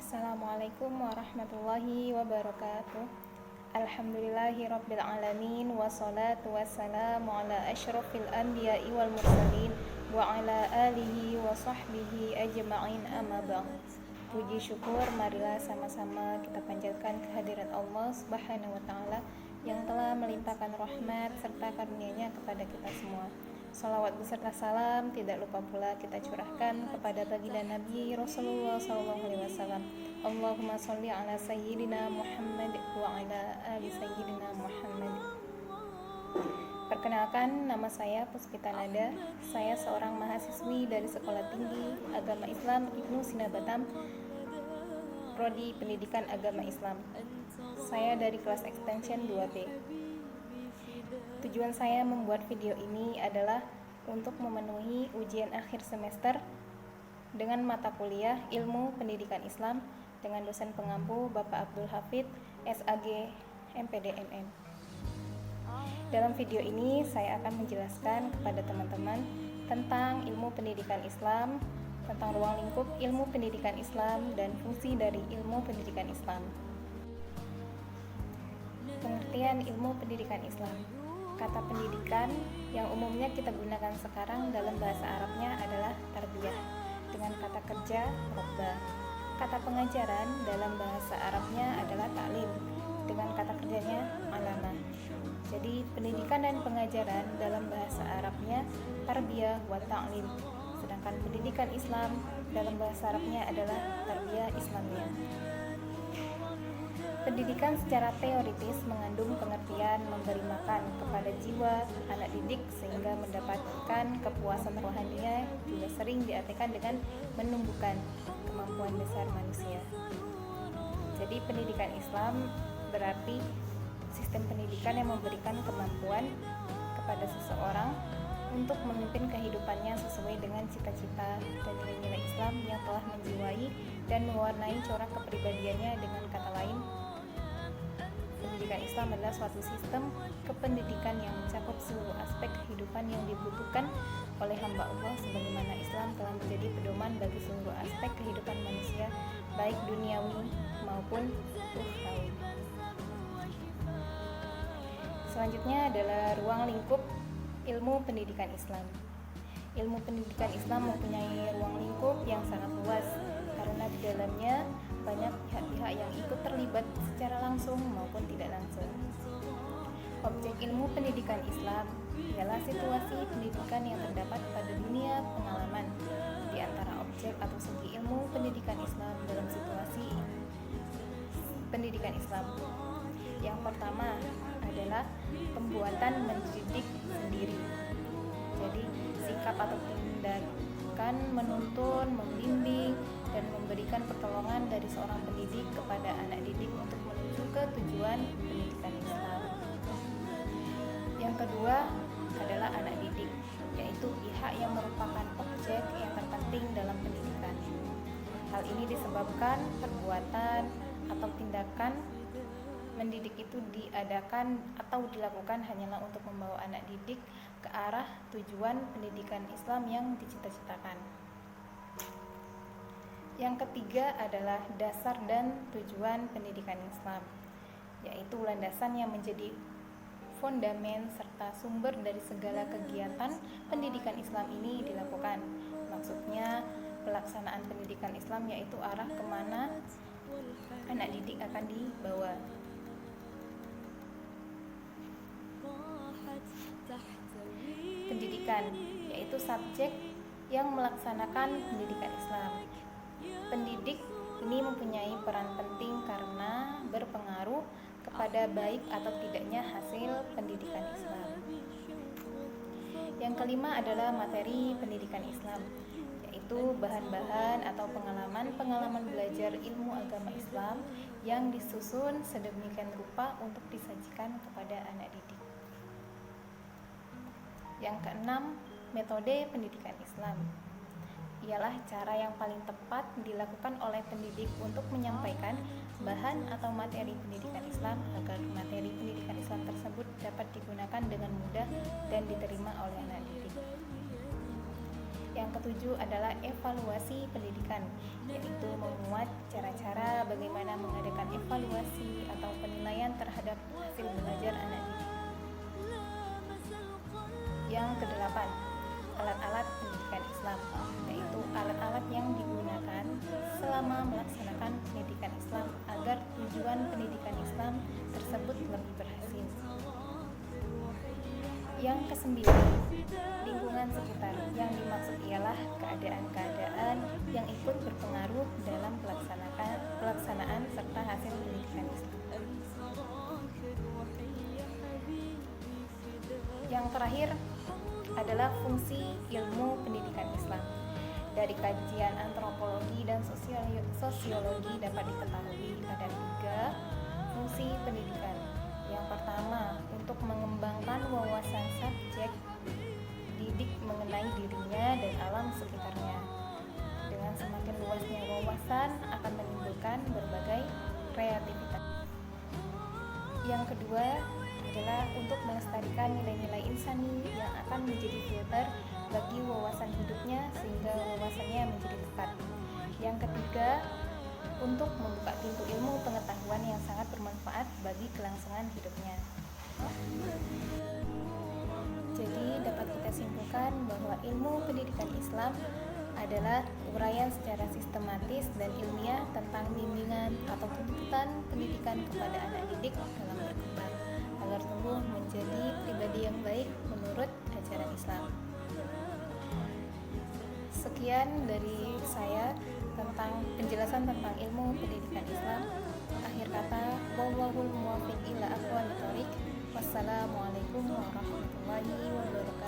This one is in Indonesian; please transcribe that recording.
Assalamualaikum warahmatullahi wabarakatuh. Alhamdulillahirabbil alamin wassalatu wassalamu ala asyrafil anbiya'i wal mursalin wa ala alihi wa sahbihi ajma'in amma ba'd. Puji syukur marilah sama-sama kita panjatkan kehadirat Allah Subhanahu wa taala yang telah melimpahkan rahmat serta karunia-Nya kepada kita semua. Salawat beserta salam tidak lupa pula kita curahkan kepada baginda Nabi Rasulullah SAW. Allahumma sholli ala sayyidina Muhammad wa ala ali sayyidina Muhammad. Perkenalkan, nama saya Puspita Nada. Saya seorang mahasiswi dari Sekolah Tinggi Agama Islam Ibnu Sina Batam, Prodi Pendidikan Agama Islam. Saya dari kelas extension 2B. Tujuan saya membuat video ini adalah untuk memenuhi ujian akhir semester dengan mata kuliah Ilmu Pendidikan Islam dengan dosen pengampu Bapak Abdul Hafid, SAG, MPD MM. Dalam video ini saya akan menjelaskan kepada teman-teman tentang ilmu pendidikan Islam, tentang ruang lingkup ilmu pendidikan Islam dan fungsi dari ilmu pendidikan Islam. Pengertian ilmu pendidikan Islam. Kata pendidikan yang umumnya kita gunakan sekarang dalam bahasa Arabnya adalah tarbiyah, dengan kata kerja robba. Kata pengajaran dalam bahasa Arabnya adalah ta'lim, dengan kata kerjanya alamah. Jadi pendidikan dan pengajaran dalam bahasa Arabnya tarbiyah wa ta'lim, sedangkan pendidikan Islam dalam bahasa Arabnya adalah tarbiyah Islamiyah. Pendidikan secara teoritis mengandung pengertian memberi makan kepada jiwa anak didik sehingga mendapatkan kepuasan rohaninya, juga sering diartikan dengan menumbuhkan kemampuan dasar manusia. Jadi pendidikan Islam berarti sistem pendidikan yang memberikan kemampuan kepada seseorang untuk memimpin kehidupannya sesuai dengan cita-cita dan nilai-nilai Islam yang telah menjiwai dan mewarnai corak kepribadiannya. Dengan kata lain, pendidikan Islam adalah suatu sistem kependidikan yang mencakup seluruh aspek kehidupan yang dibutuhkan oleh hamba Allah, sebagaimana Islam telah menjadi pedoman bagi seluruh aspek kehidupan manusia, baik duniawi maupun ukhrawi. Selanjutnya adalah ruang lingkup ilmu pendidikan Islam. Ilmu pendidikan Islam mempunyai ruang lingkup yang sangat luas karena di dalamnya banyak pihak-pihak yang ikut terlibat secara langsung maupun tidak langsung. Objek ilmu pendidikan Islam ialah situasi pendidikan yang terdapat pada dunia pengalaman. Di antara objek atau segi ilmu pendidikan Islam dalam situasi pendidikan Islam, yang pertama adalah pembuatan mendidik sendiri. Jadi sikap atau tindakan menuntun, membimbing, dan memberikan pertolongan dari seorang pendidik kepada anak didik untuk menuju ke tujuan pendidikan Islam. Yang kedua adalah anak didik, yaitu pihak yang merupakan objek yang terpenting dalam pendidikan. Hal ini disebabkan perbuatan atau tindakan mendidik itu diadakan atau dilakukan hanyalah untuk membawa anak didik ke arah tujuan pendidikan Islam yang dicita-citakan. Yang ketiga adalah dasar dan tujuan pendidikan Islam, yaitu landasan yang menjadi fondamen serta sumber dari segala kegiatan pendidikan Islam ini dilakukan. Maksudnya pelaksanaan pendidikan Islam yaitu arah kemana anak didik akan dibawa. Pendidikan yaitu subjek yang melaksanakan pendidikan Islam. Pendidik ini mempunyai peran penting karena berpengaruh kepada baik atau tidaknya hasil pendidikan Islam. Yang kelima adalah materi pendidikan Islam, yaitu bahan-bahan atau pengalaman-pengalaman belajar ilmu agama Islam yang disusun sedemikian rupa untuk disajikan kepada anak didik. Yang keenam, metode pendidikan Islam ialah cara yang paling tepat dilakukan oleh pendidik untuk menyampaikan bahan atau materi pendidikan Islam agar materi pendidikan Islam tersebut dapat digunakan dengan mudah dan diterima oleh anak didik. Yang ketujuh adalah evaluasi pendidikan, yaitu memuat cara-cara bagaimana mengadakan evaluasi atau penilaian terhadap hasil belajar anak didik. Yang kedelapan, alat-alat pendidikan Islam, yaitu alat-alat yang digunakan selama melaksanakan pendidikan Islam agar tujuan pendidikan Islam tersebut lebih berhasil. Yang kesembilan, lingkungan sekitar, yang dimaksud ialah keadaan-keadaan yang ikut berpengaruh dalam pelaksanaan serta hasil pendidikan Islam. Yang terakhir adalah fungsi ilmu pendidikan Islam. Dari kajian antropologi dan sosiologi dapat diketahui ada 3 fungsi pendidikan. Yang pertama, untuk mengembangkan wawasan subjek didik mengenai dirinya dan alam sekitarnya. Dengan semakin luasnya wawasan akan menimbulkan berbagai kreativitas. Yang kedua adalah untuk melestarikan nilai-nilai insani yang akan menjadi filter bagi wawasan hidupnya sehingga wawasannya menjadi tepat. Yang ketiga, untuk membuka pintu ilmu pengetahuan yang sangat bermanfaat bagi kelangsungan hidupnya. Jadi dapat kita simpulkan bahwa ilmu pendidikan Islam adalah uraian secara sistematis dan ilmiah tentang bimbingan atau tuntutan pendidikan kepada anak didik dalam berkembang agar tumbuh menjadi pribadi yang baik menurut ajaran Islam. Sekian dari saya tentang penjelasan tentang ilmu pendidikan Islam. Akhir kata, wallahul muwaffiq ila aqwamit thoriq. Wassalamualaikum warahmatullahi wabarakatuh.